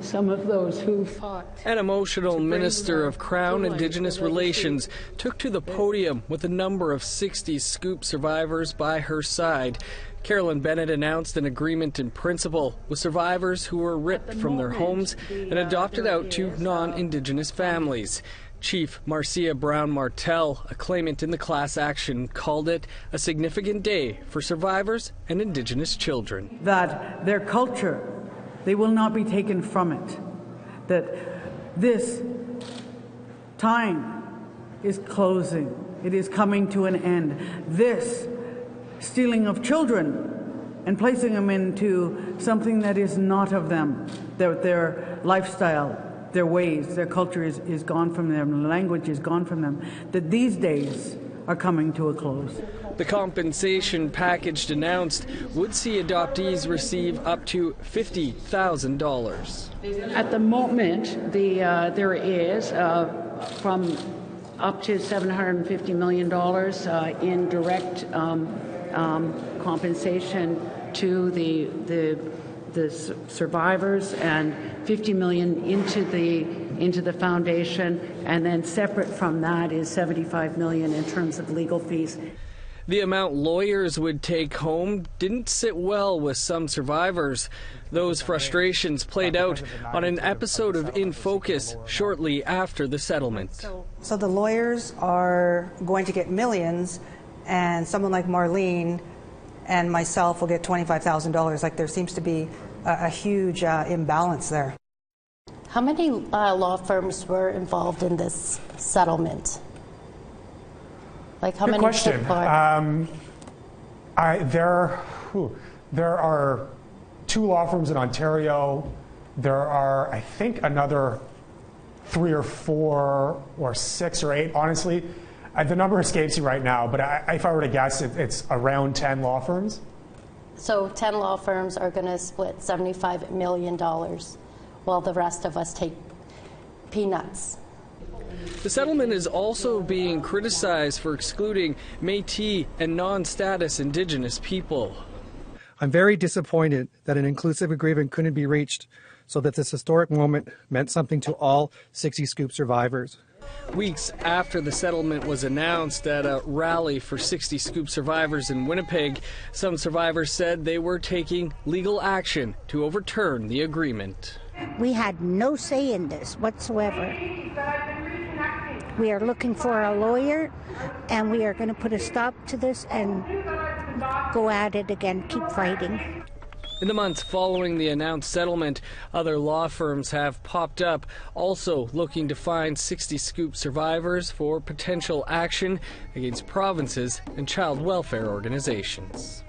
Some of those who fought. An emotional minister of Crown Indigenous Relations took to the podium with a number of 60s Scoop survivors by her side. Carolyn Bennett announced an agreement in principle with survivors who were ripped from their homes and adopted out to non-Indigenous families. Chief Marcia Brown-Martel, a claimant in the class action, called it a significant day for survivors and Indigenous children. That their culture, they will not be taken from it. That this time is closing. It is coming to an end. This stealing of children and placing them into something that is not of them, their lifestyle, their ways, their culture is gone from them, language is gone from them, that these days are coming to a close. The compensation package announced would see adoptees receive up to $50,000. At the moment, there is from up to $750 million in direct compensation to the survivors, and $50 million into the foundation, and then separate from that is $75 million in terms of legal fees. The amount lawyers would take home didn't sit well with some survivors. Those frustrations played out on an episode of In Focus shortly after the settlement. So the lawyers are going to get millions, and someone like Marlene and myself will get $25,000. Like, there seems to be a huge imbalance there. How many law firms were involved in this settlement? Like, how Good many question. people There are 2 law firms in Ontario. There are, I think, another 3 or 4 or 6 or 8, honestly. The number escapes me right now, but if I were to guess, it's around 10 law firms. So 10 law firms are going to split $75 million, while the rest of us take peanuts. The settlement is also being criticized for excluding Metis and non-status Indigenous people. I'm very disappointed that an inclusive agreement couldn't be reached so that this historic moment meant something to all 60 Scoop survivors. Weeks after the settlement was announced at a rally for 60 Scoop survivors in Winnipeg, some survivors said they were taking legal action to overturn the agreement. We had no say in this whatsoever. We are looking for a lawyer, and we are going to put a stop to this and go at it again, keep fighting. In the months following the announced settlement, other law firms have popped up, also looking to find 60 Scoop survivors for potential action against provinces and child welfare organizations.